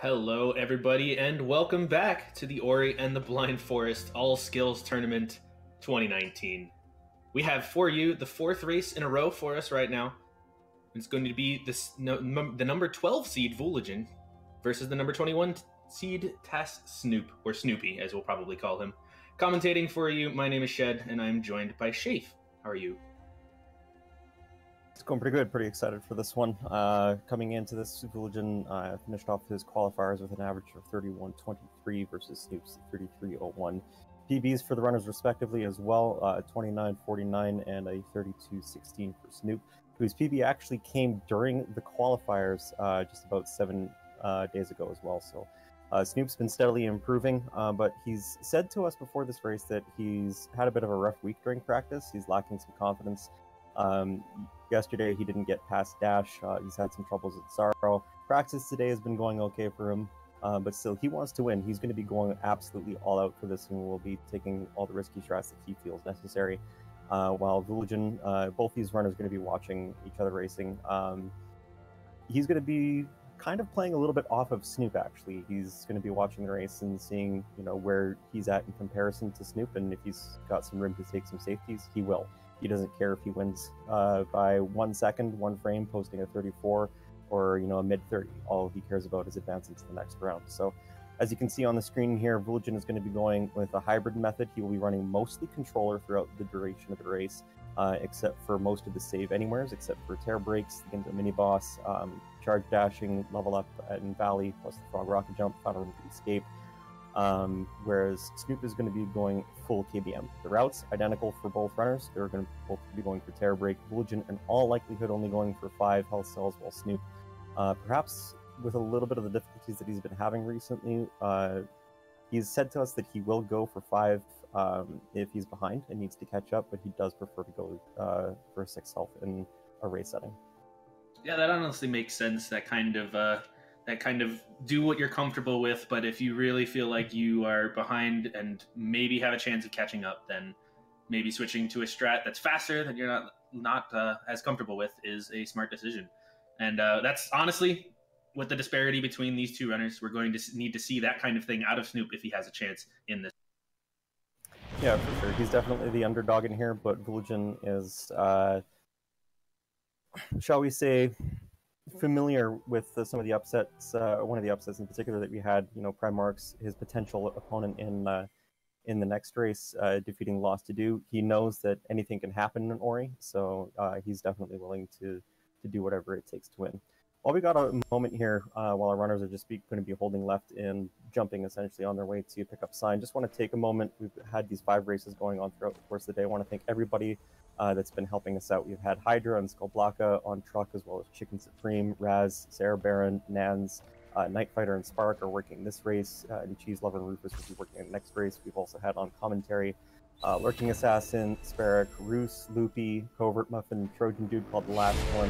Hello, everybody, and welcome back to the Ori and the Blind Forest All Skills Tournament 2019. We have for you the fourth race in a row for us right now. It's going to be the number 12 seed Vulajin versus the number 21 seed Tass Snoop, or Snoopy, as we'll probably call him. Commentating for you, my name is Shed, and I'm joined by Shafe. How are you? It's going pretty good. Pretty excited for this one. Coming into this, Vulajin finished off his qualifiers with an average of 31.23 versus Snoop's 33.01. PBs for the runners respectively as well, 29.49 and a 32.16 for Snoop, whose PB actually came during the qualifiers just about 7 days ago as well. So Snoop's been steadily improving, but he's said to us before this race that he's had a bit of a rough week during practice. He's lacking some confidence. Yesterday he didn't get past Dash. He's had some troubles at Sorrow. Practice today has been going okay for him, but still he wants to win. He's going to be going absolutely all out for this and will be taking all the risky shots that he feels necessary. While Vulajin, both these runners are going to be watching each other racing. He's going to be kind of playing a little bit off of Snoop, actually. He's going to be watching the race and seeing, where he's at in comparison to Snoop, and if he's got some room to take some safeties, he will. He doesn't care if he wins by 1 second, 1 frame, posting a 34, or a mid-30. All he cares about is advancing to the next round. So, as you can see on the screen here, Vulajin is going to be going with a hybrid method. He will be running mostly controller throughout the duration of the race, except for most of the save anywheres, except for tear breaks, the mini boss, charge dashing, level up in Valley, plus the frog rocket jump, final room to escape. Whereas Snoop is going to be going full KBM. The routes identical for both runners. They're going to both be going for tear break. Vulajin, in all likelihood, only going for 5 health cells, while Snoop, perhaps with a little bit of the difficulties that he's been having recently, he's said to us that he will go for 5 if he's behind and needs to catch up, but he does prefer to go for 6 health in a race setting. Yeah, that honestly makes sense. That kind of do what you're comfortable with, but if you really feel like you are behind and maybe have a chance of catching up, then maybe switching to a strat that's faster that you're not as comfortable with is a smart decision. And that's honestly, with the disparity between these two runners, we're going to need to see that kind of thing out of Snoop if he has a chance in this. Yeah, for sure. He's definitely the underdog in here, but Vulajin is, shall we say, familiar with some of the upsets. One of the upsets in particular that we had, Primarch's, his potential opponent in the next race, defeating Lost to Do. He knows that anything can happen in Ori, so he's definitely willing to do whatever it takes to win. While we got a moment here, while our runners are just going to be holding left and jumping essentially on their way to pick up sign, just want to take a moment. We've had these 5 races going on throughout the course of the day. I want to thank everybody that's been helping us out. We've had Hydra and Skullblaka on truck, as well as Chicken Supreme, Raz, Sarah Baron, Nans, Night Fighter and Spark are working this race, and Cheese Lover and Rufus will be working in the next race. We've also had on commentary Lurking Assassin, Sparrow, Roos, Loopy, Covert Muffin, Trojan Dude called the last one.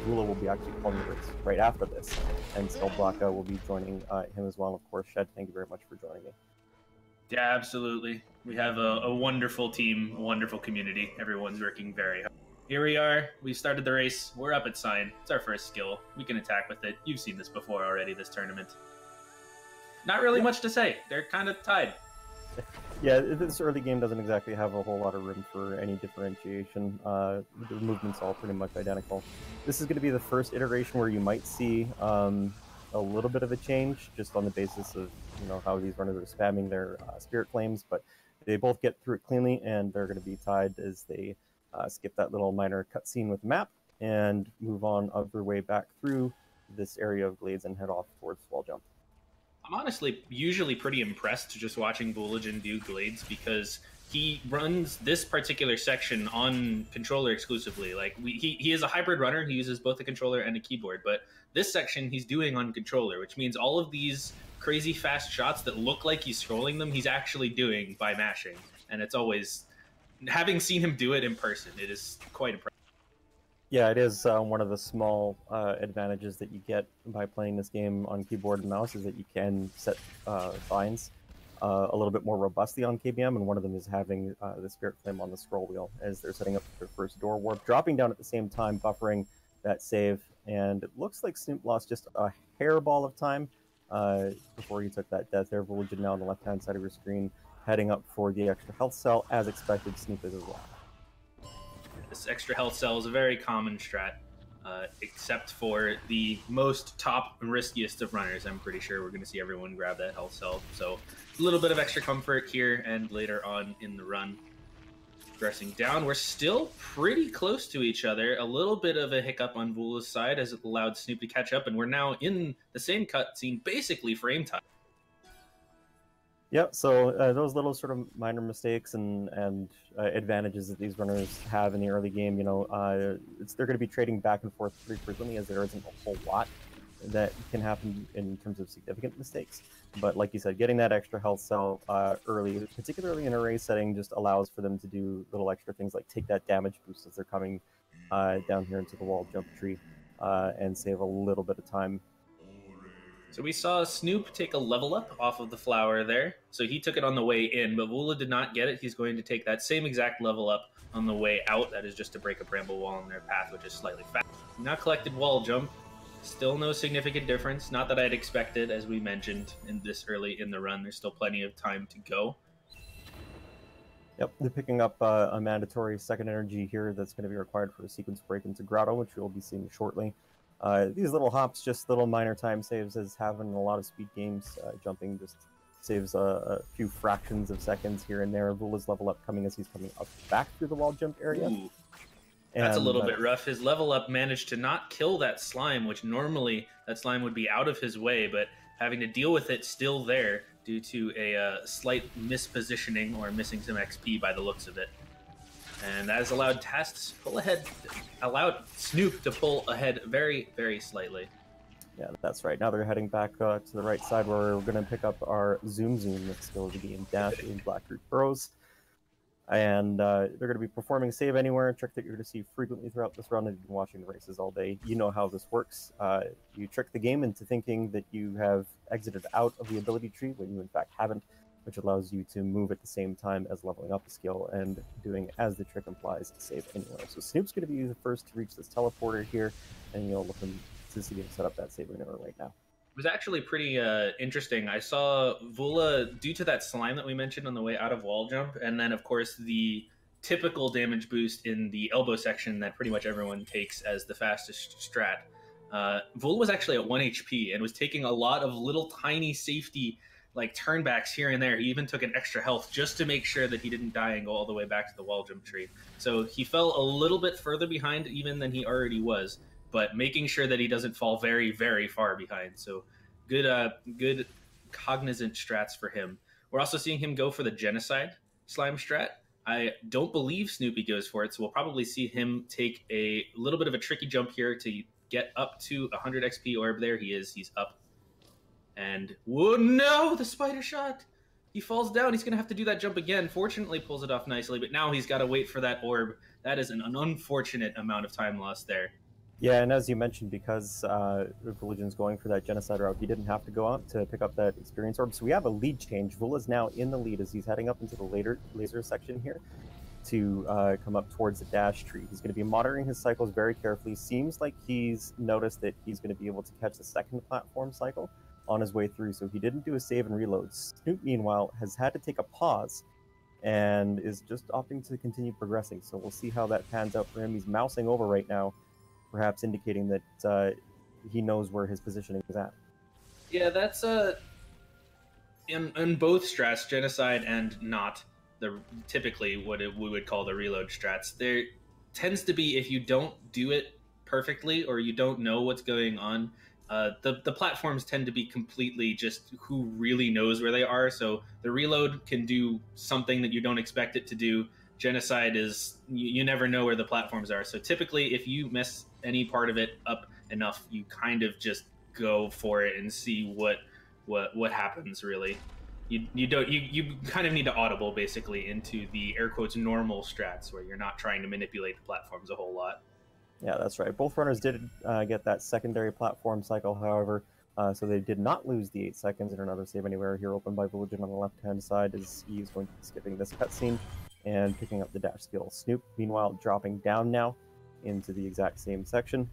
Rula will be actually calling the race right after this, and Skullblaka will be joining him as well. And of course, Shed, thank you very much for joining me. Yeah, absolutely. We have a wonderful team, a wonderful community. Everyone's working very hard. Here we are. We started the race. We're up at sign. It's our first skill. We can attack with it. You've seen this before already, this tournament. Not really much to say. They're kind of tied. Yeah, this early game doesn't exactly have a whole lot of room for any differentiation. The movement's all pretty much identical. This is going to be the first iteration where you might see a little bit of a change, just on the basis of how these runners are spamming their Spirit Flames, but they both get through it cleanly, and they're going to be tied as they skip that little minor cutscene with the map and move on their way back through this area of glades and head off towards Wall Jump. I'm honestly usually pretty impressed just watching Vulajin do glades, because he runs this particular section on controller exclusively. Like he is a hybrid runner. He uses both a controller and a keyboard, but this section he's doing on controller, which means all of these crazy fast shots that look like he's scrolling them, he's actually doing by mashing. And it's always, having seen him do it in person, it is quite impressive. Yeah, it is one of the small advantages that you get by playing this game on keyboard and mouse, is that you can set binds a little bit more robustly on KBM, and one of them is having the Spirit Flame on the scroll wheel as they're setting up their first door warp, dropping down at the same time, buffering that save, and it looks like Snoop lost just a hairball of time, before he took that death there. Vulajin now on the left-hand side of your screen, heading up for the extra health cell. As expected, Snoop is as well. This extra health cell is a very common strat, except for the most top and riskiest of runners. I'm pretty sure we're going to see everyone grab that health cell. So a little bit of extra comfort here and later on in the run. Progressing down, we're still pretty close to each other. A little bit of a hiccup on Vula's side as it allowed Snoop to catch up, and we're now in the same cutscene, basically frame time. Yep, so those little sort of minor mistakes and advantages that these runners have in the early game, they're going to be trading back and forth pretty frequently, as there isn't a whole lot that can happen in terms of significant mistakes. But like you said, getting that extra health cell early, particularly in a race setting, just allows for them to do little extra things like take that damage boost as they're coming down here into the wall jump tree and save a little bit of time. So we saw Snoop take a level up off of the flower there. So he took it on the way in, but Vula did not get it. He's going to take that same exact level up on the way out. That is just to break a bramble wall in their path, which is slightly fast. Not collected wall jump. Still no significant difference. Not that I'd expected, as we mentioned, in this early in the run. There's still plenty of time to go. Yep, they're picking up a mandatory second energy here that's going to be required for a sequence break into Grotto, which we'll be seeing shortly. These little hops, just little minor time saves, as having a lot of speed games. Jumping just saves a few fractions of seconds here and there. Vula's level up coming as he's coming up back through the wall jump area. Ooh. That's a little bit rough. His level up managed to not kill that slime, which normally that slime would be out of his way, but having to deal with it still there due to a slight mispositioning or missing some XP by the looks of it. And that has allowed Tast to pull ahead, allowed Snoop to pull ahead very, very slightly. Yeah, that's right. Now they're heading back to the right side where we're going to pick up our Zoom skill of the game, Dash in Blackroot Burrows. And they're going to be performing Save Anywhere, a trick that you're going to see frequently throughout this run. If you've been watching the races all day, you know how this works. You trick the game into thinking that you have exited out of the ability tree when you in fact haven't, which allows you to move at the same time as leveling up the skill and doing, as the trick implies, Save Anywhere. So Snoop's going to be the first to reach this teleporter here, and you'll look to see him set up that Save Anywhere right now. It was actually pretty interesting. I saw Vula, due to that slime that we mentioned on the way out of wall jump, and then, of course, the typical damage boost in the elbow section that pretty much everyone takes as the fastest strat. Vula was actually at 1 HP and was taking a lot of little tiny safety like turnbacks here and there. He even took an extra health just to make sure that he didn't die and go all the way back to the wall jump tree. So he fell a little bit further behind even than he already was, but making sure that he doesn't fall very, very far behind. So good cognizant strats for him. We're also seeing him go for the Genocide slime strat. I don't believe Snoopy goes for it, so we'll probably see him take a little bit of a tricky jump here to get up to 100 XP orb. There he is. He's up. And, whoa, no, the spider shot. He falls down. He's going to have to do that jump again. Fortunately, pulls it off nicely, but now he's got to wait for that orb. That is an unfortunate amount of time lost there. Yeah, and as you mentioned, because Vulajin's going for that Genocide route, he didn't have to go out to pick up that experience orb. So we have a lead change. Vula's now in the lead as he's heading up into the laser section here to come up towards the dash tree. He's going to be monitoring his cycles very carefully. Seems like he's noticed that he's going to be able to catch the second platform cycle on his way through, so he didn't do a save and reload. Snoop, meanwhile, has had to take a pause and is just opting to continue progressing. So we'll see how that pans out for him. He's mousing over right now, perhaps indicating that he knows where his positioning is at. Yeah, that's in both strats, Genocide and not the typically what we would call the reload strats. There tends to be, if you don't do it perfectly or you don't know what's going on, the platforms tend to be completely just who really knows where they are. So the reload can do something that you don't expect it to do. Genocide is you never know where the platforms are. So typically, if you mess any part of it up enough, you kind of just go for it and see what happens. Really, you kind of need to audible basically into the air quotes normal strats where you're not trying to manipulate the platforms a whole lot. Yeah, that's right. Both runners did get that secondary platform cycle, however, so they did not lose the 8 seconds in another Save Anywhere here opened by Vulajin on the left-hand side as he's going to be skipping this cutscene and picking up the dash skill. Snoop, meanwhile, dropping down now into the exact same section.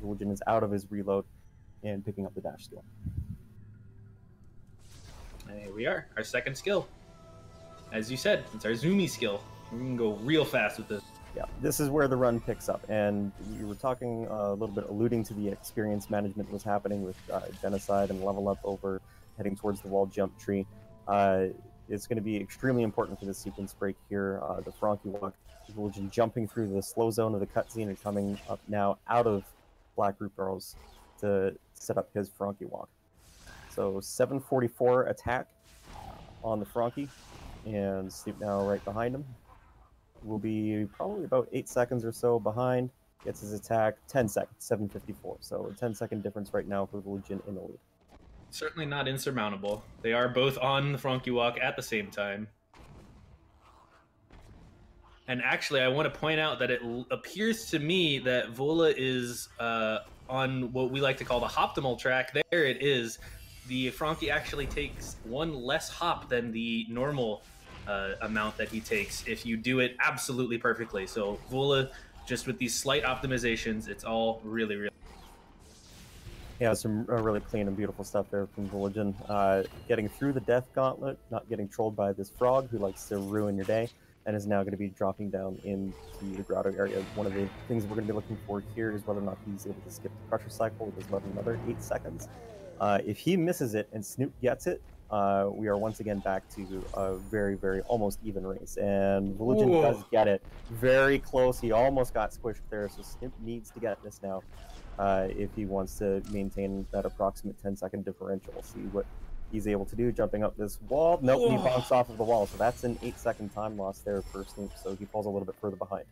Vulajin is out of his reload and picking up the dash skill. And here we are, our second skill. As you said, it's our zoomy skill. We can go real fast with this. Yeah, this is where the run picks up, and you were talking a little bit, alluding to the experience management was happening with genocide and level up over heading towards the wall jump tree. It's going to be extremely important for this sequence break here. The Frankie walk, Vulajin jumping through the slow zone of the cutscene and coming up now out of black group barrels to set up his Frankie walk. So 744 attack on the Frankie, and Snoop now right behind him. Will be probably about 8 seconds or so behind. Gets his attack 10 seconds, 754. So a 10-second difference right now for Vulajin in the lead. Certainly not insurmountable. They are both on the Frankie walk at the same time. And actually, I want to point out that it appears to me that Vola is on what we like to call the optimal track. There it is. The Frankie actually takes one less hop than the normal amount that he takes if you do it absolutely perfectly. So Vola, just with these slight optimizations, it's all really, really... Yeah, some really clean and beautiful stuff there from Vulajin. Getting through the death gauntlet, not getting trolled by this frog who likes to ruin your day, and is now going to be dropping down into the grotto area. One of the things we're going to be looking for here is whether or not he's able to skip the pressure cycle with about another 8 seconds. If he misses it and Snoop gets it, we are once again back to a very, very almost even race. And Vulajin does get it. Very close. He almost got squished there, so Snoop needs to get this now if he wants to maintain that approximate 10-second differential. We'll see what he's able to do, jumping up this wall. Nope, he bounced off of the wall, so that's an 8-second time loss there for Snoop, so he falls a little bit further behind.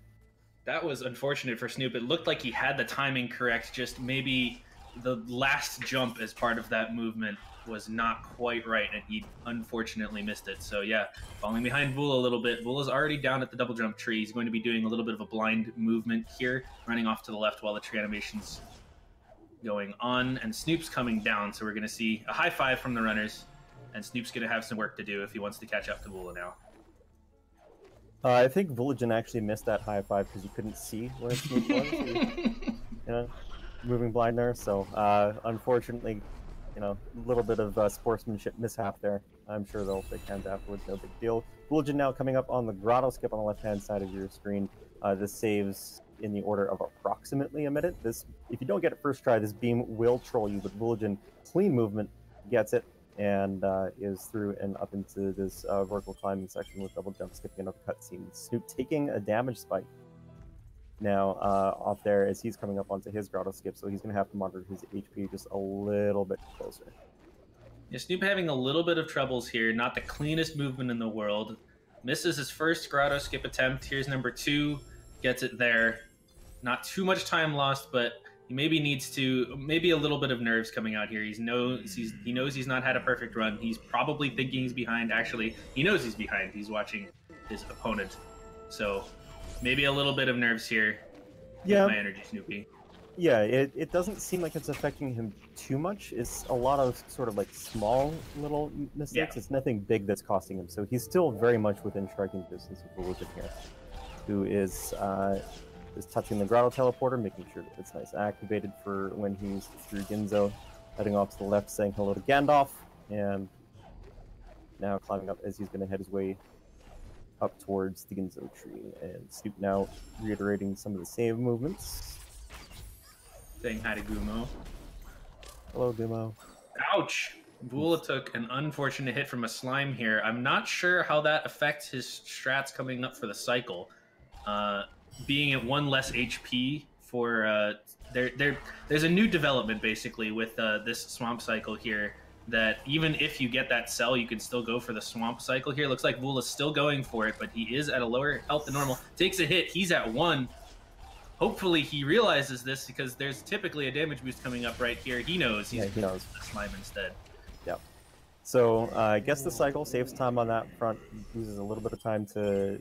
That was unfortunate for Snoop. It looked like he had the timing correct, just maybe the last jump as part of that movement was not quite right, and he unfortunately missed it. So yeah, falling behind Vula a little bit. Vula's already down at the double jump tree. He's going to be doing a little bit of a blind movement here, running off to the left while the tree animation's going on, and Snoop's coming down, so we're going to see a high five from the runners, and Snoop's going to have some work to do if he wants to catch up to Vula now. I think Vulajin actually missed that high five because he couldn't see where Snoop was. You know, moving blind there, so unfortunately, you know, a little bit of sportsmanship mishap there. I'm sure they'll take hands afterwards, no big deal. Vulajin now coming up on the grotto skip on the left-hand side of your screen. This saves in the order of approximately a minute. This, if you don't get it first try, this beam will troll you, but Vulajin, clean movement, gets it, and is through and up into this vertical climbing section with double jump, skipping another cutscene. Snoop taking a damage spike now off there as he's coming up onto his grotto skip, so he's going to have to monitor his HP just a little bit closer. Yeah, Snoop having a little bit of troubles here. Not the cleanest movement in the world. Misses his first grotto skip attempt. Here's number 2. Gets it there. Not too much time lost, but he maybe needs to, maybe a little bit of nerves coming out here. He knows he's not had a perfect run. He's probably thinking he's behind. Actually, he knows he's behind. He's watching his opponent. So maybe a little bit of nerves here. Yeah. My energy, Snoopy. Yeah, it doesn't seem like it's affecting him too much. It's a lot of sort of like small little mistakes. Yeah. It's nothing big that's costing him. So he's still very much within striking distance of Vulajin here, who is touching the grotto teleporter, making sure that it's nice and activated for when he's through Ginzo, heading off to the left, saying hello to Gandalf, and now climbing up as he's going to head his way up towards the Ginzo tree. And Snoop now reiterating some of the same movements. Saying hi to Gumo. Hello, Gumo. Ouch! Vula took an unfortunate hit from a slime here. I'm not sure how that affects his strats coming up for the cycle. Being at 1 less HP for there's a new development basically with this swamp cycle here, that even if you get that cell, you can still go for the swamp cycle here. Looks like Vula's still going for it, but he is at a lower health than normal. Takes a hit. He's at 1. Hopefully he realizes this, because there's typically a damage boost coming up right here. He knows he's he knows. The slime instead. Yep. So I guess the cycle saves time on that front. Uses a little bit of time to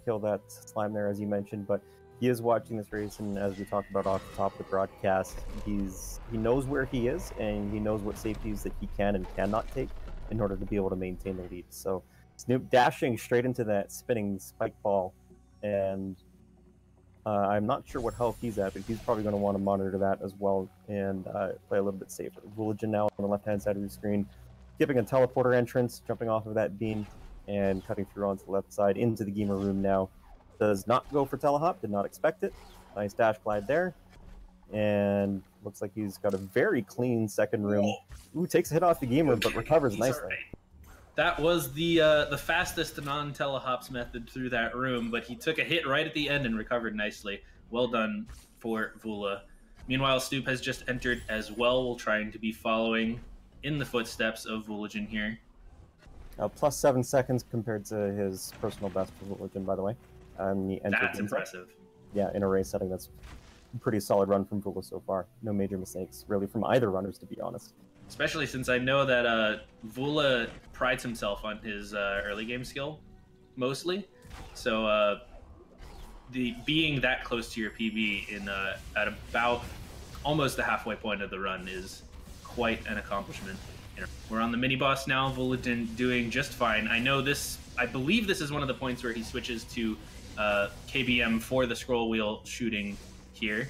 kill that slime there, as you mentioned, but he is watching this race, and as we talked about off the top of the broadcast, he knows where he is, and he knows what safeties that he can and cannot take in order to be able to maintain the lead. So Snoop dashing straight into that spinning spike ball, and I'm not sure what health he's at, but he's probably going to want to monitor that as well and play a little bit safer. Vulajin now on the left-hand side of your screen, skipping a teleporter entrance, jumping off of that beam, and cutting through onto the left side into the gamer room now. Does not go for telehop, did not expect it. Nice dash glide there. And looks like he's got a very clean second room. Ooh, takes a hit off the gamer, but recovers nicely. Right. That was the fastest non-telehops method through that room, but he took a hit right at the end and recovered nicely. Well done for Vula. Meanwhile, Snoop has just entered as well, trying to be following in the footsteps of Vulajin here. Plus 7 seconds compared to his personal best for Vulajin, by the way. He That's impressive. Yeah, in a race setting, that's a pretty solid run from Vula so far. No major mistakes, really, from either runners, to be honest. Especially since I know that Vula prides himself on his early game skill, mostly. So the being that close to your PB in at about almost the halfway point of the run is quite an accomplishment. We're on the mini boss now. Vulajin doing just fine. I believe this is one of the points where he switches to KBM for the scroll wheel shooting here.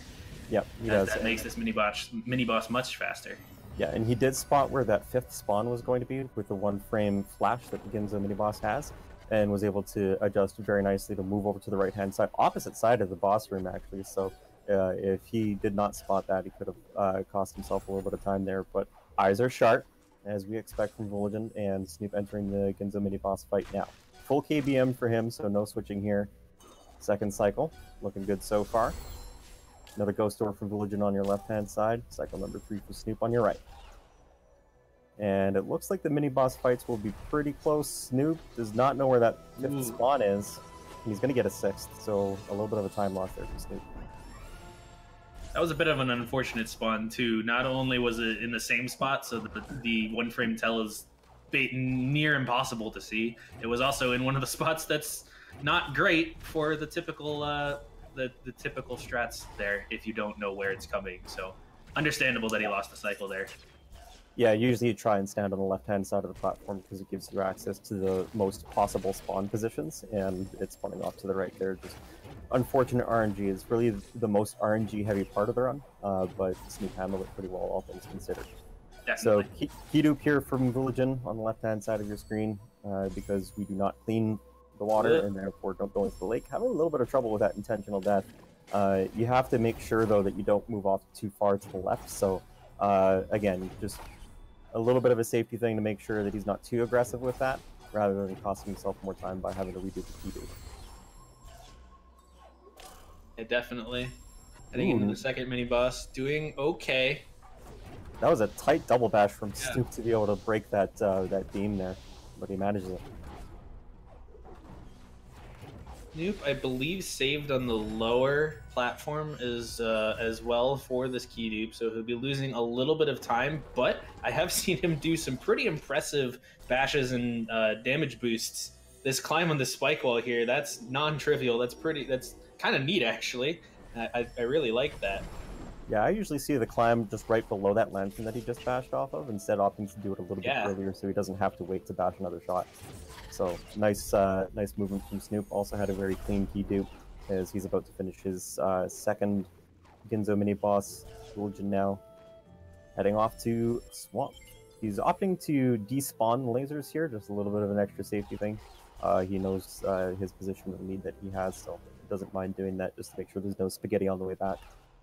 Yep, he does. That makes this mini boss much faster. Yeah, and he did spot where that 5th spawn was going to be with the 1-frame flash that the Ginzo mini boss has, and was able to adjust very nicely to move over to the right-hand side, opposite side of the boss room, actually. So if he did not spot that, he could have cost himself a little bit of time there. But eyes are sharp, as we expect from Vulajin, and Snoop entering the Ginzo mini boss fight now. Full KBM for him, so no switching here. Second cycle, looking good so far. Another ghost door for Vulajin on your left-hand side. Cycle number 3 for Snoop on your right. And it looks like the mini-boss fights will be pretty close. Snoop does not know where that 5th spawn is. He's going to get a 6th, so a little bit of a time loss there for Snoop. That was a bit of an unfortunate spawn, too. Not only was it in the same spot, so the one-frame tell is near impossible to see, it was also in one of the spots that's not great for the typical the typical strats there if you don't know where it's coming. So understandable that he lost the cycle there. Yeah, usually you try and stand on the left-hand side of the platform because it gives you access to the most possible spawn positions, and it's spawning off to the right there. Just unfortunate RNG is really the most RNG-heavy part of the run, but Snoop handled it pretty well, all things considered. Definitely. So key dupe here from Vulajin on the left-hand side of your screen, because we do not clean the water and therefore don't go into the lake. Having a little bit of trouble with that intentional death. You have to make sure, though, that you don't move off too far to the left. So, again, just a little bit of a safety thing to make sure that he's not too aggressive with that, rather than costing himself more time by having to redo the key dupe. Yeah, definitely. Heading into the second mini-boss, doing okay. That was a tight double bash from Snoop to be able to break that that beam there, but he manages it. Snoop, I believe, saved on the lower platform as well for this key dupe, so he'll be losing a little bit of time, but I have seen him do some pretty impressive bashes and damage boosts. This climb on the spike wall here, that's non-trivial. That's kind of neat, actually. I really like that. Yeah, I usually see the climb just right below that lantern that he just bashed off of, instead opting to do it a little bit earlier so he doesn't have to wait to bash another shot. So nice nice movement from Snoop. Also had a very clean key dupe as he's about to finish his second Ginzo mini-boss. Vulajin now heading off to Swamp. He's opting to despawn lasers here, just a little bit of an extra safety thing. He knows his position and lead that he has, so he doesn't mind doing that just to make sure there's no spaghetti on the way back.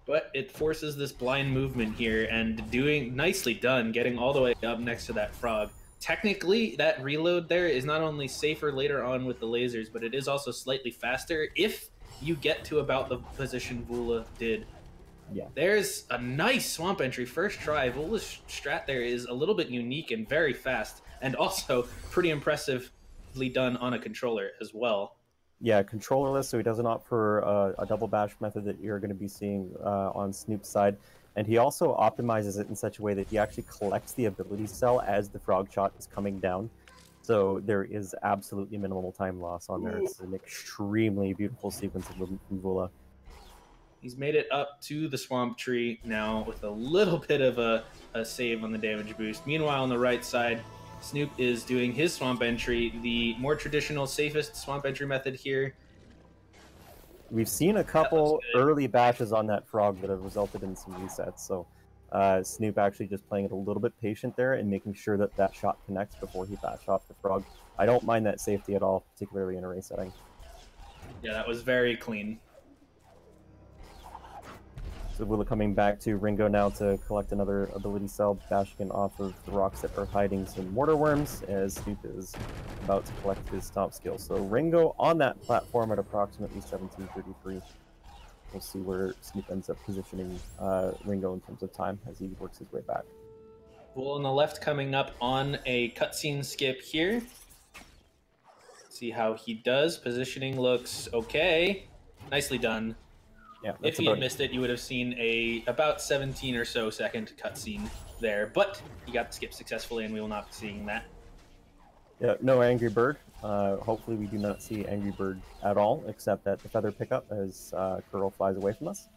But it forces this blind movement here, and doing nicely done, getting all the way up next to that frog. Technically, that reload there is not only safer later on with the lasers, but it is also slightly faster if you get to about the position Vula did. Yeah. There's a nice swamp entry. First try. Vula's strat there is a little bit unique and very fast, and also pretty impressively done on a controller as well. Yeah, controllerless, so he doesn't opt for a double bash method that you're going to be seeing on Snoop's side. And he also optimizes it in such a way that he actually collects the ability cell as the frog shot is coming down. So there is absolutely minimal time loss on there. It's an extremely beautiful sequence of movement from Vula. He's made it up to the swamp tree now with a little bit of a save on the damage boost. Meanwhile, on the right side, Snoop is doing his swamp entry, the more traditional, safest swamp entry method here. We've seen a couple early bashes on that frog that have resulted in some resets, so Snoop actually just playing it a little bit patient there and making sure that that shot connects before he bash off the frog. I don't mind that safety at all, particularly in a race setting. Yeah, that was very clean. So Willa coming back to Ringo now to collect another ability cell, bashing off of the rocks that are hiding some mortar worms as Snoop is about to collect his stomp skill. So Ringo on that platform at approximately 1733. We'll see where Snoop ends up positioning Ringo in terms of time as he works his way back. Bull on the left coming up on a cutscene skip here. See how he does. Positioning looks okay. Nicely done. Yeah, if he had missed it, you would have seen a about 17 or so second cutscene there. But he got the skip successfully, and we will not be seeing that. Yeah, no Angry Bird. Hopefully we do not see Angry Bird at all, except at the feather pickup as Curl flies away from us.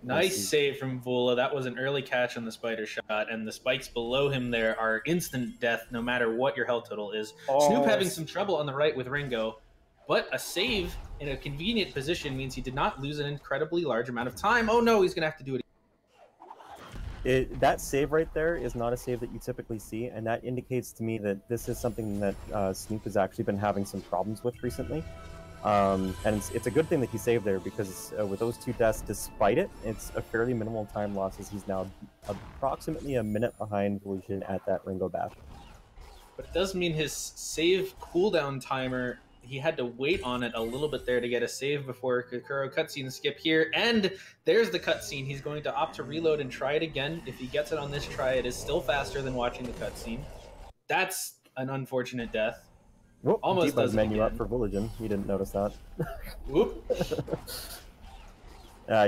Nice save from Vula. That was an early catch on the spider shot, and the spikes below him there are instant death no matter what your health total is. Oh, Snoop having some trouble on the right with Ringo, but a save in a convenient position means he did not lose an incredibly large amount of time. Oh no, he's going to have to do it. That save right there is not a save that you typically see, and that indicates to me that this is something that Snoop has actually been having some problems with recently. And it's a good thing that he saved there, because with those two deaths, despite it, it's a fairly minimal time loss, as he's now approximately a minute behind Vulajin at that Ringo bash. But it does mean his save cooldown timer, he had to wait on it a little bit there to get a save before Kakuro cutscene skip here. And there's the cutscene. He's going to opt to reload and try it again. If he gets it on this try, it is still faster than watching the cutscene. That's an unfortunate death. Whoop, almost does menu up for Vulajin. He didn't notice that. Whoop.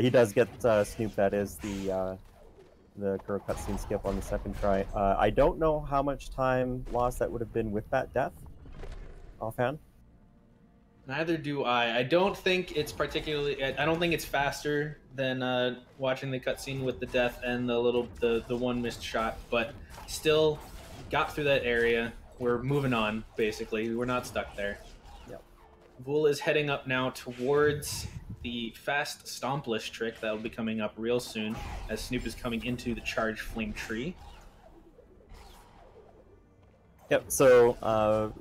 He does get Snoop. That is the Kuro cutscene skip on the second try. I don't know how much time lost that would have been with that death offhand. Neither do I. I don't think it's particularly. I don't think it's faster than watching the cutscene with the death and the one missed shot. But still, got through that area. We're moving on. Basically, we're not stuck there. Yep. Vul is heading up now towards the fast stompless trick that will be coming up real soon, as Snoop is coming into the charged flame tree. Yep. So.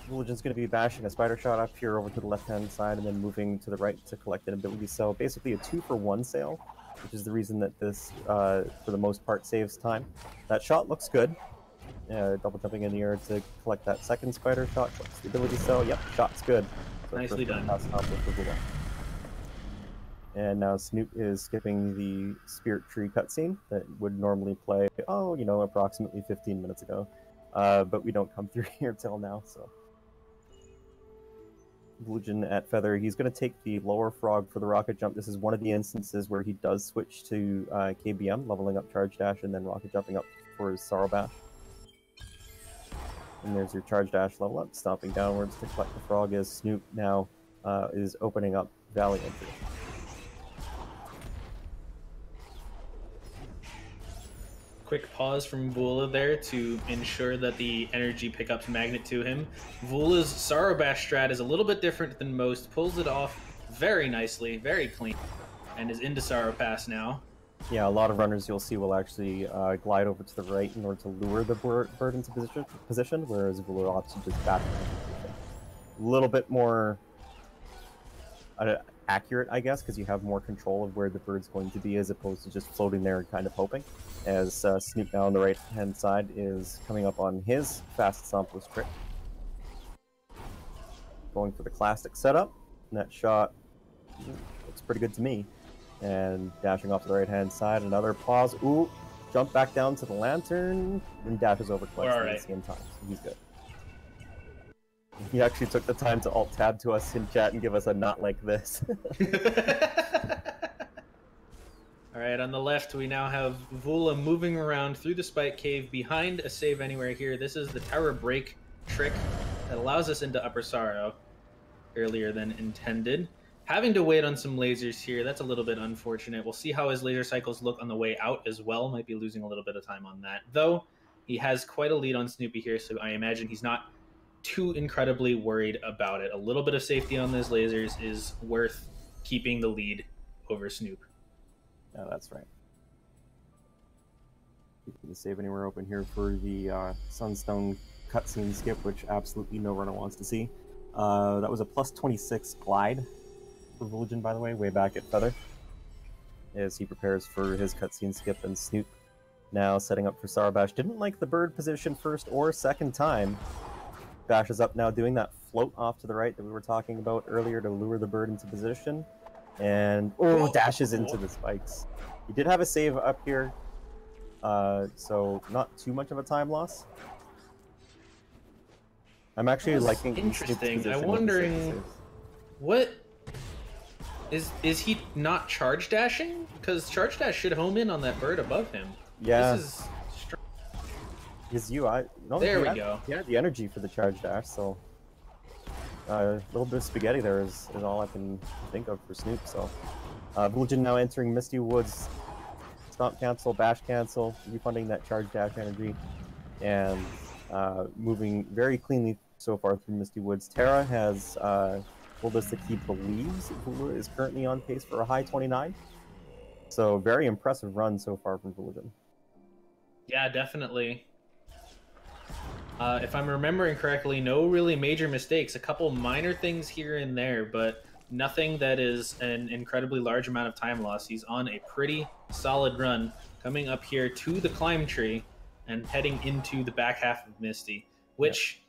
Vulajin's going to be bashing a spider shot up here over to the left-hand side and then moving to the right to collect an ability cell. Basically a 2-for-1 sale, which is the reason that this, for the most part, saves time. That shot looks good. Double jumping in the air to collect that second spider shot. Collects the ability cell. Yep, shot's good. So nicely done. And now Snoop is skipping the Spirit Tree cutscene that would normally play, approximately 15 minutes ago. But we don't come through here till now, so... Vulajin at Feather, he's going to take the lower frog for the rocket jump. This is one of the instances where he does switch to KBM, leveling up Charge Dash, and then rocket jumping up for his Sorrow Bash. And there's your Charge Dash level up, stomping downwards to collect the frog as Snoop now is opening up Valley entry. Quick pause from Vula there to ensure that the energy pickups magnet to him. Vula's Sorrow Bash strat is a little bit different than most, pulls it off very nicely, very clean, and is into Sorrow Pass now. Yeah, a lot of runners you'll see will actually glide over to the right in order to lure the bird into position, whereas Vula opts to just back into position. A little bit more accurate, I guess, because you have more control of where the bird's going to be as opposed to just floating there and kind of hoping. As Snoop now on the right-hand side is coming up on his fast stompless trick. Going for the classic setup. And that shot looks pretty good to me. And dashing off to the right-hand side, another pause. Ooh, jump back down to the lantern, and dashes over twice at the same time. So he's good. He actually took the time to alt-tab to us in chat and give us a not like this. Alright, on the left we now have Vula moving around through the spike cave behind a save anywhere here. This is the tower break trick that allows us into Upper Sorrow earlier than intended. Having to wait on some lasers here, that's a little bit unfortunate. We'll see how his laser cycles look on the way out as well. Might be losing a little bit of time on that. Though, he has quite a lead on Snoopy here, so I imagine he's not too incredibly worried about it. A little bit of safety on those lasers is worth keeping the lead over Snoop. Yeah, that's right. Keeping the save anywhere open here for the Sunstone cutscene skip, which absolutely no runner wants to see. That was a plus 26 glide for Vulajin, by the way, way back at Feather, as he prepares for his cutscene skip, and Snoop now setting up for Sarbash. Didn't like the bird position first or second time. Bash is up now doing that float off to the right that we were talking about earlier to lure the bird into position. And, dashes into the spikes. He did have a save up here, so not too much of a time loss. I'm actually liking interesting. I'm wondering what is he not charge dashing? Because charge dash should home in on that bird above him. Yeah. This is his UI. No, there we go. He had the energy for the charge dash, so a little bit of spaghetti there is all I can think of for Snoop. So Vulajin now entering Misty Woods. Stomp cancel, bash cancel, refunding that charge dash energy, and moving very cleanly so far through Misty Woods. Terra has told us that he believes Vula is currently on pace for a high 29. So very impressive run so far from Vulajin. Yeah, definitely. If I'm remembering correctly, no really major mistakes. A couple minor things here and there, but nothing that is an incredibly large amount of time loss. He's on a pretty solid run, coming up here to the climb tree and heading into the back half of Misty, which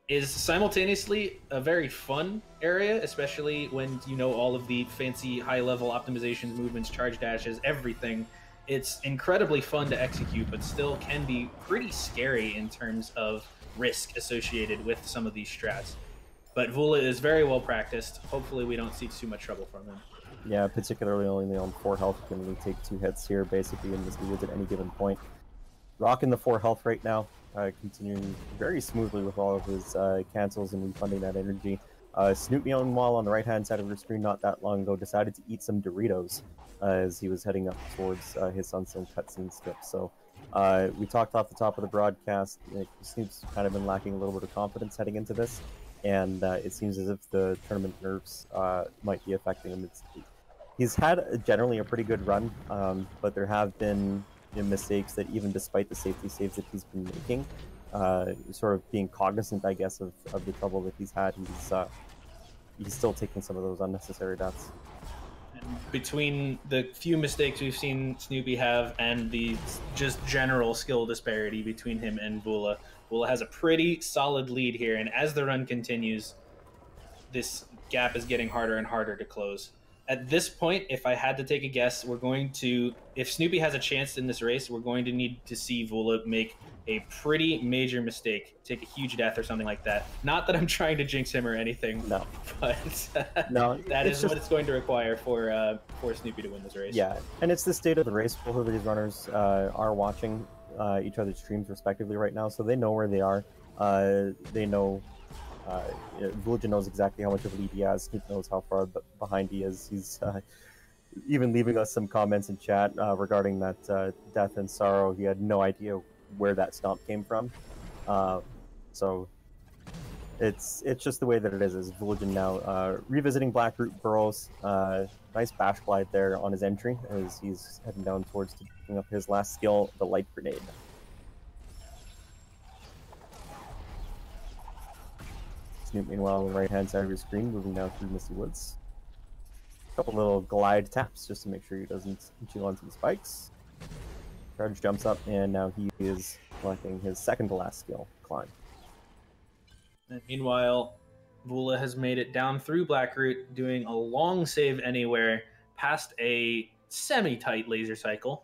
is simultaneously a very fun area, especially when you know all of the fancy high-level optimizations, movements, charge dashes, everything. It's incredibly fun to execute, but still can be pretty scary in terms of risk associated with some of these strats. But Vula is very well practiced. Hopefully we don't see too much trouble from him. Yeah, particularly only on 4 health, can only take 2 hits here, basically, in Misty Woods at any given point. Rocking the 4 health right now, continuing very smoothly with all of his cancels and refunding that energy. Snoop, meanwhile, on the right-hand side of your screen not that long ago, decided to eat some Doritos as he was heading up towards his Sunstone cutscene skip. So we talked off the top of the broadcast, Snoop's kind of been lacking a little bit of confidence heading into this, and it seems as if the tournament nerves might be affecting him. He's had generally a pretty good run, but there have been mistakes that, even despite the safety saves that he's been making, sort of being cognizant, I guess, of the trouble that he's had, he's still taking some of those unnecessary deaths. And between the few mistakes we've seen Snoopy have and the just general skill disparity between him and Vula, Vula has a pretty solid lead here, and as the run continues, this gap is getting harder and harder to close. At this point, if I had to take a guess, if Snoopy has a chance in this race, we're going to need to see Vula make a pretty major mistake, take a huge death or something like that. Not that I'm trying to jinx him or anything, no, but no, that is what it's going to require for Snoopy to win this race. Yeah, and it's the state of the race. Both of these runners are watching each other's streams respectively right now, so they know where they are. They know. Vulajin knows exactly how much of a lead he has. Snoop knows how far behind he is. He's even leaving us some comments in chat regarding that death and sorrow. He had no idea where that stomp came from. So it's just the way that it is Vulajin now revisiting Blackroot Burrows. Nice bash glide there on his entry as he's heading down towards picking up his last skill, the light grenade. Snoop, meanwhile, on the right-hand side of your screen, moving down through Misty Woods. A couple little glide taps just to make sure he doesn't chew onto the spikes. Charge jumps up, and now he is collecting his second-to-last skill, Climb. And meanwhile, Vula has made it down through Blackroot, doing a long save anywhere, past a semi-tight laser cycle,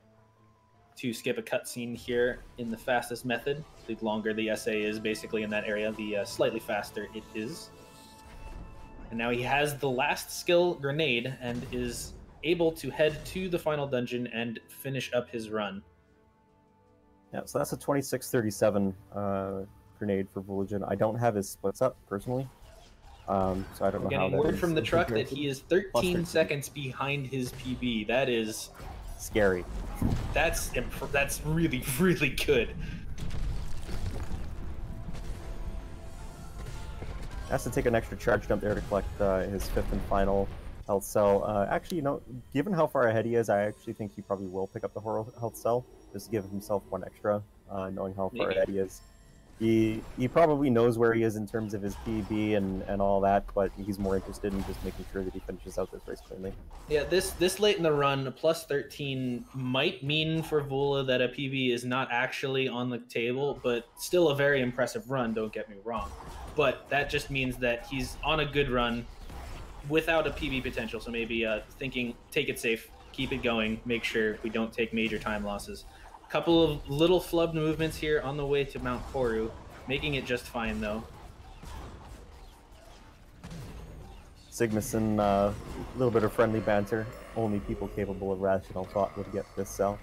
to skip a cutscene here in the fastest method. The longer the essay is basically in that area, the slightly faster it is. And now he has the last skill, Grenade, and is able to head to the final dungeon and finish up his run. Yeah, so that's a 26-37 grenade for Vulajin. I don't have his splits up, personally. So I don't know how that is. Getting word from the truck that he is 13 seconds behind his PB. That is... scary. That's really, really good. Has to take an extra charge jump there to collect his 5th and final health cell. Actually, given how far ahead he is, I actually think he probably will pick up the horror health cell just to give himself one extra, knowing how far Maybe. ahead he is. He probably knows where he is in terms of his PB and all that, but he's more interested in just making sure that he finishes out this race cleanly. Yeah, this late in the run, plus 13 might mean for Vula that a PB is not actually on the table, but still a very impressive run, don't get me wrong. But that just means that he's on a good run without a PB potential, so maybe thinking, take it safe, keep it going, make sure we don't take major time losses. Couple of little flub movements here on the way to Mount Koru, making it just fine though. Sigmason, a little bit of friendly banter. Only people capable of rational thought would get this cell.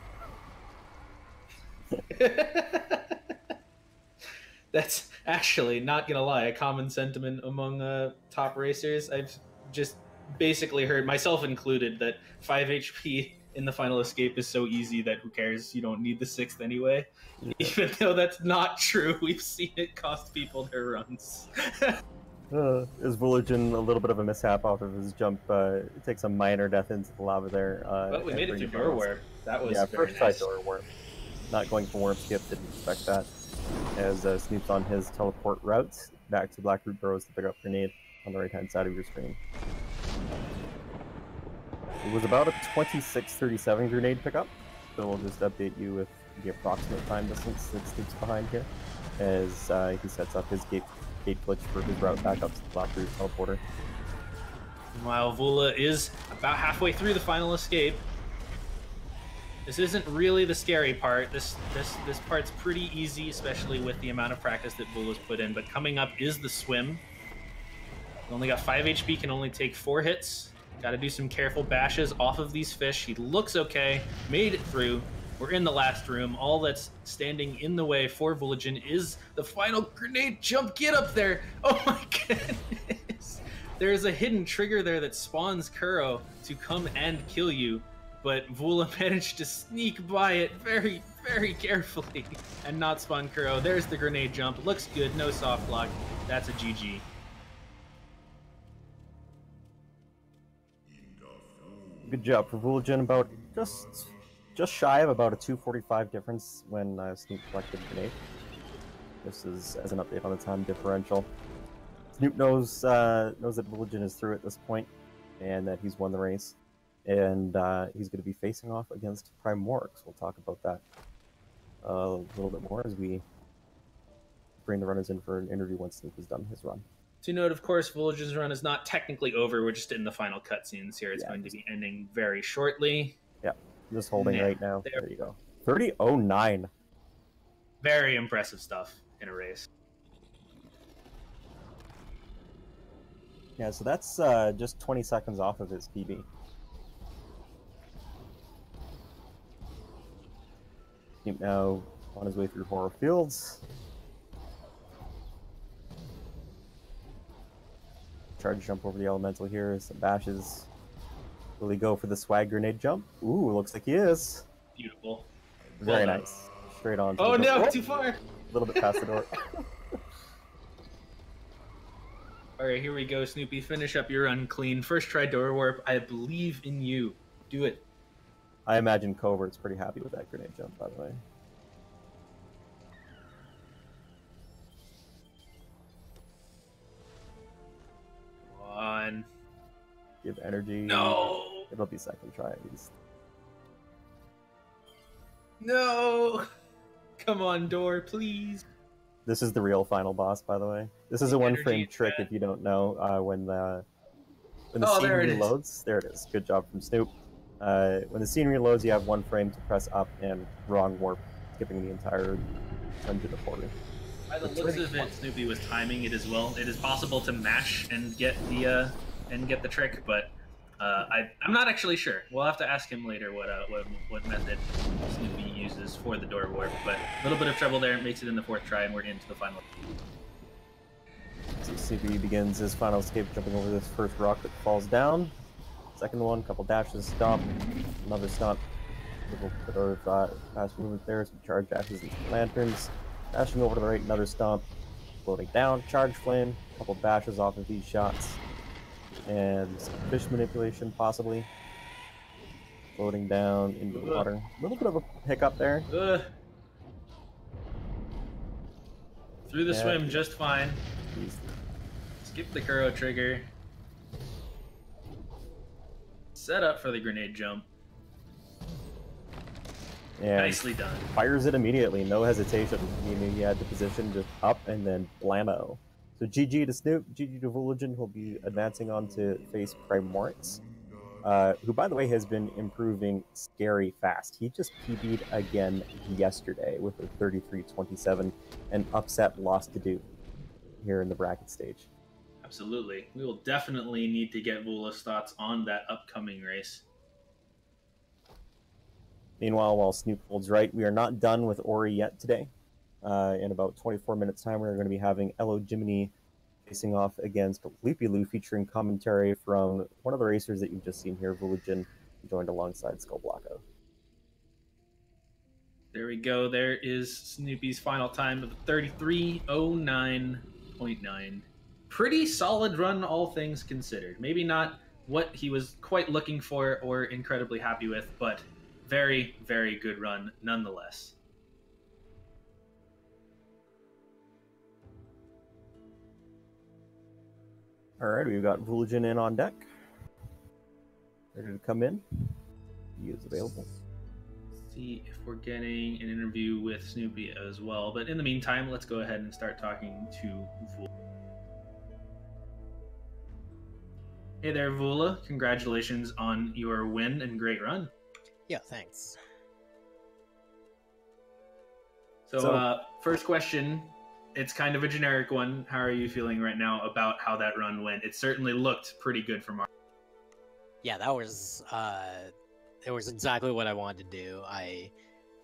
That's actually, not gonna lie, a common sentiment among top racers. I've just basically heard, myself included, that 5 HP in the final escape is so easy that who cares, you don't need the 6th anyway. Yeah. Even though that's not true, we've seen it cost people their runs. Is Vulajin a little bit of a mishap off of his jump? It takes a minor death into the lava there. But we made it to door warp. That was first nice. try door warp. Not going for warp skip, didn't expect that. As Snoop's on his teleport route back to Blackroot Burrows to pick up grenade on the right hand side of your screen. It was about a 26:37 grenade pickup, so we'll just update you with the approximate time distance that Snoop's behind here as he sets up his gate glitch for his route back up to the Blackroot teleporter. Meanwhile, Vula is about halfway through the final escape. This isn't really the scary part. This part's pretty easy, especially with the amount of practice that Vula's put in. But coming up is the swim. He only got 5 HP, can only take 4 hits. Got to do some careful bashes off of these fish. He looks okay, made it through. We're in the last room. All that's standing in the way for Vulajin is the final grenade jump. Get up there! Oh my goodness! There's a hidden trigger there that spawns Kuro to come and kill you, but Vula managed to sneak by it very, very carefully and not spawn Kuro. There's the grenade jump. Looks good. No soft lock. That's a GG. Good job for Vulajin. About just shy of about a 245 difference when Snoop collected grenade. This is as an update on the time differential. Snoop knows that Vulajin is through at this point, and that he's won the race, and he's going to be facing off against Primorix. We'll talk about that a little bit more as we bring the runners in for an interview once Snoop has done his run. To note, of course, Vulajin's run is not technically over. We're just in the final cutscenes here. It's going to be ending very shortly. Yeah, just holding right now. There you go. 30:09. Very impressive stuff in a race. Yeah, so that's just 20 seconds off of his PB. Now on his way through Horror Fields. Charge jump over the elemental here, some bashes. Will he go for the swag grenade jump? Ooh, looks like he is. Beautiful. Very nice. Straight on. Oh no, too far. A little bit past the door. All right, here we go, Snoopy. Finish up your run clean. First try door warp. I believe in you. Do it. I imagine Covert's pretty happy with that grenade jump, by the way. On. Give energy. No. It'll be second try at least. No. Come on, door, please. This is the real final boss, by the way. This is a one-frame trick if you don't know. When the scene reloads, there it is. Good job from Snoop. When the scene reloads, you have 1 frame to press up and wrong warp, skipping the entire dungeon of order. By the looks of it, Snoopy was timing it as well. It is possible to mash and get the trick, but I'm not actually sure. We'll have to ask him later what method Snoopy uses for the door warp. But a little bit of trouble there, makes it in the 4th try, and we're into the final. So Snoopy begins his final escape, jumping over this first rock that falls down. Second one, couple dashes, stomp, another stomp. Little bit of fast movement there, some charge dashes into lanterns. Dashing over to the right, another stomp. Floating down, charge flame, couple bashes off of these shots. and some fish manipulation possibly. Floating down into the water. A little bit of a hiccup there. Through the swim just fine. He's... Skip the Kuro trigger. Set up for the grenade jump. And nicely done. Fires it immediately, no hesitation. He knew he had the position, just up and then blammo. So GG to Snoop, GG to Vulajin, who'll be advancing on to face Primoritz, who, by the way, has been improving scary fast. He just PB'd again yesterday with a 33-27, an upset loss to do here in the bracket stage. Absolutely. We will definitely need to get Vula's thoughts on that upcoming race. Meanwhile, while Snoop holds right, we are not done with Ori yet today. In about 24 minutes' time, we're going to be having Elo Jiminy facing off against Loopy Loo, featuring commentary from one of the racers that you've just seen here, Vulajin, joined alongside Skullblocko. There we go. There is Snoopy's final time of 33:09.9. Pretty solid run, all things considered. Maybe not what he was quite looking for or incredibly happy with, but very, very good run nonetheless. All right, we've got Vulajin in on deck. Ready to come in. He is available. See if we're getting an interview with Snoopy as well. But in the meantime, let's go ahead and start talking to Vula. Hey there, Vula. Congratulations on your win and great run. Yeah, thanks. So first question, it's kind of a generic one. How are you feeling right now about how that run went? It certainly looked pretty good from our... Yeah, that was it was exactly what I wanted to do.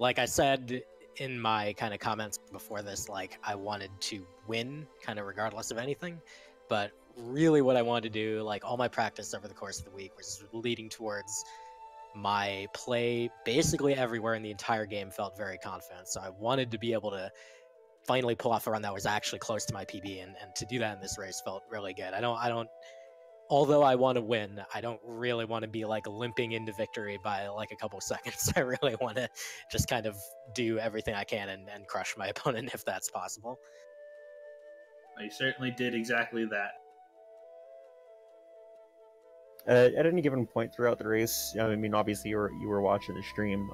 Like I said in my kind of comments before this, like I wanted to win kind of regardless of anything, but really what I wanted to do, like all my practice over the course of the week was leading towards my play basically everywhere in the entire game felt very confident. So I wanted to be able to finally pull off a run that was actually close to my PB, and to do that in this race felt really good. I don't although I want to win, I don't really want to be like limping into victory by like a couple seconds. I really want to just kind of do everything I can and crush my opponent if that's possible. You certainly did exactly that. At any given point throughout the race, I mean, obviously you were watching the stream.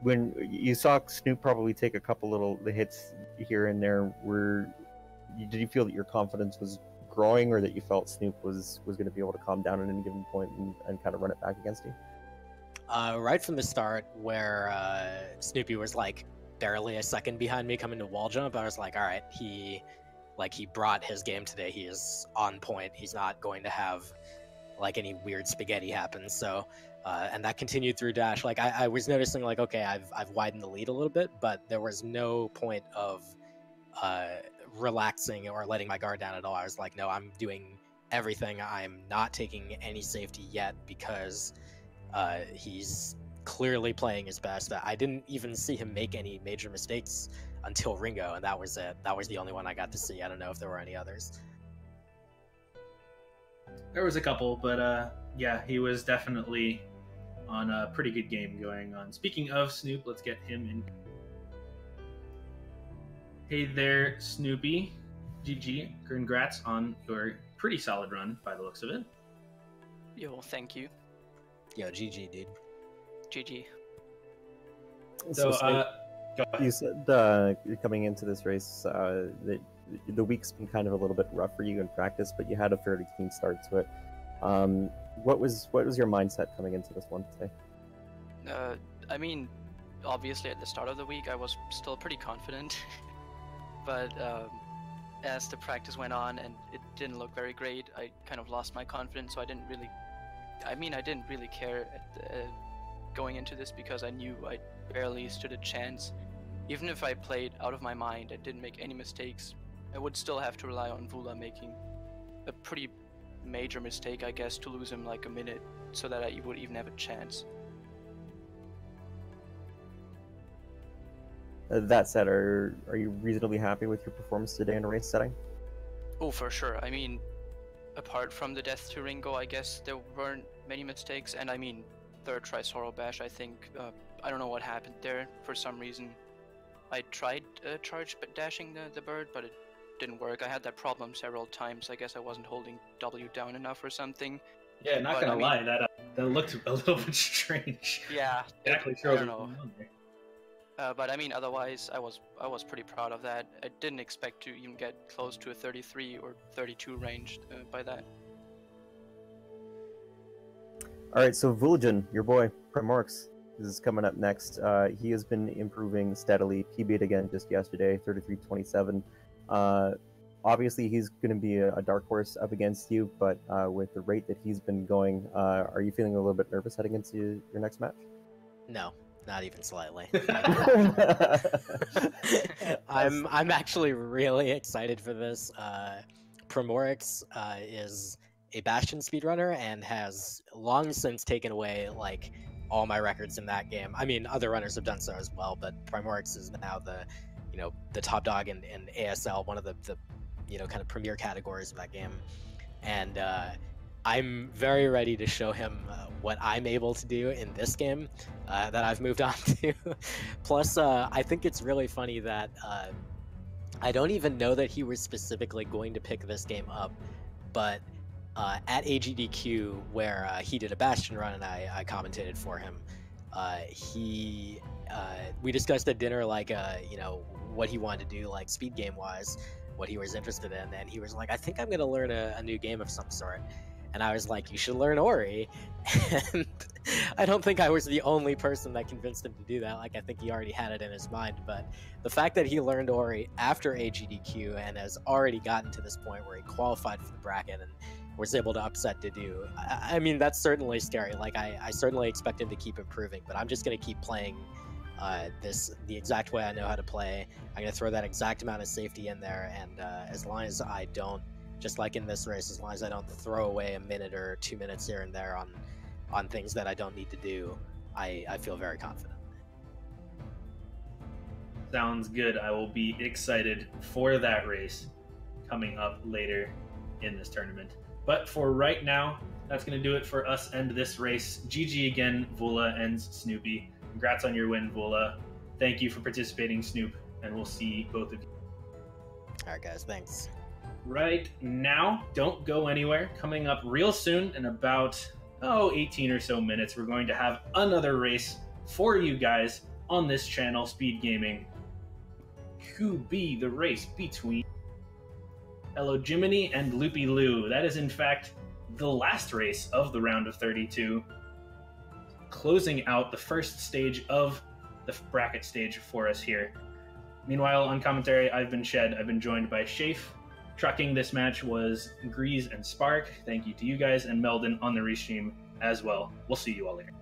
When you saw Snoop probably take a couple the hits here and there, did you feel that your confidence was growing, or that you felt Snoop was going to be able to calm down at any given point and kind of run it back against you? Right from the start, where Snoopy was like barely a second behind me coming to wall jump, I was like, all right, he brought his game today. He is on point. He's not going to have like any weird spaghetti happen. So, and that continued through dash. Like I was noticing like, okay, I've widened the lead a little bit, but there was no point of relaxing or letting my guard down at all. I was like, no, I'm doing everything. I'm not taking any safety yet because he's clearly playing his best. I didn't even see him make any major mistakes until Ringo, and that was it. That was the only one I got to see. I don't know if there were any others. There was a couple, but yeah, he was definitely on a pretty good game going on. Speaking of Snoop, let's get him in. Hey there, Snoopy. GG. Congrats on your pretty solid run, by the looks of it. Yo, thank you. Yo, GG, dude. GG. So, you said coming into this race that the week's been kind of a little bit rough for you in practice, but you had a fairly clean start to it. What was your mindset coming into this one today? I mean, obviously at the start of the week I was still pretty confident, but as the practice went on and it didn't look very great, I kind of lost my confidence. So I didn't really care going into this, because I knew I barely stood a chance. Even if I played out of my mind and didn't make any mistakes, I would still have to rely on Vula making a pretty major mistake, I guess, to lose him like a minute so that I would even have a chance. That said, are you reasonably happy with your performance today in a race setting? Oh, for sure. I mean, apart from the death to Ringo, I guess there weren't many mistakes. And I mean, third try Sorrow Bash, I think, I don't know what happened there. For some reason, I tried charge dashing the bird, but it didn't work. I had that problem several times. I guess I wasn't holding W down enough or something. Yeah, not But, gonna I mean- lie, that looked a little bit strange. Yeah, Exactly I sure what don't was know. going on there. But I mean, otherwise, I was pretty proud of that. I didn't expect to even get close to a 33 or 32 range by that. All right, so Vulajin, your boy, Primorx, is coming up next. He has been improving steadily. PB'd again just yesterday, 33-27. Obviously, he's going to be a dark horse up against you, but with the rate that he's been going, are you feeling a little bit nervous heading into your next match? No, not even slightly. I'm actually really excited for this. Primorix is a Bastion speedrunner and has long since taken away like all my records in that game. I mean, other runners have done so as well, but Primorix is now the top dog in ASL, one of the kind of premier categories of that game, and I'm very ready to show him what I'm able to do in this game that I've moved on to. Plus, I think it's really funny that I don't even know that he was specifically going to pick this game up, but at AGDQ, where he did a Bastion run and I commentated for him, we discussed at dinner like what he wanted to do like speed game wise, what he was interested in, and he was like, I think I'm gonna learn a new game of some sort. And I was like, you should learn Ori. And I don't think I was the only person that convinced him to do that. Like, I think he already had it in his mind. But the fact that he learned Ori after AGDQ and has already gotten to this point where he qualified for the bracket and was able to upset Dedu, I mean, that's certainly scary. Like, I certainly expect him to keep improving, but I'm just going to keep playing this the exact way I know how to play. I'm going to throw that exact amount of safety in there, and as long as I don't, just like in this race, as long as I don't throw away a minute or 2 minutes here and there on things that I don't need to do, I feel very confident. Sounds good. I will be excited for that race coming up later in this tournament. But for right now, that's going to do it for us and this race. GG again, Vula and Snoopy. Congrats on your win, Vula. Thank you for participating, Snoop, and we'll see both of you. All right, guys, thanks. Right now, don't go anywhere. Coming up real soon, in about 18 or so minutes, we're going to have another race for you guys on this channel, Speed Gaming. Who be the race between Hello Jiminy and Loopy Loo. That is in fact the last race of the round of 32, closing out the first stage of the bracket stage for us here. Meanwhile, on commentary, I've been Shed. I've been joined by Shafe. Trucking this match was Grease and Spark. Thank you to you guys, and Meldon on the restream as well. We'll see you all later.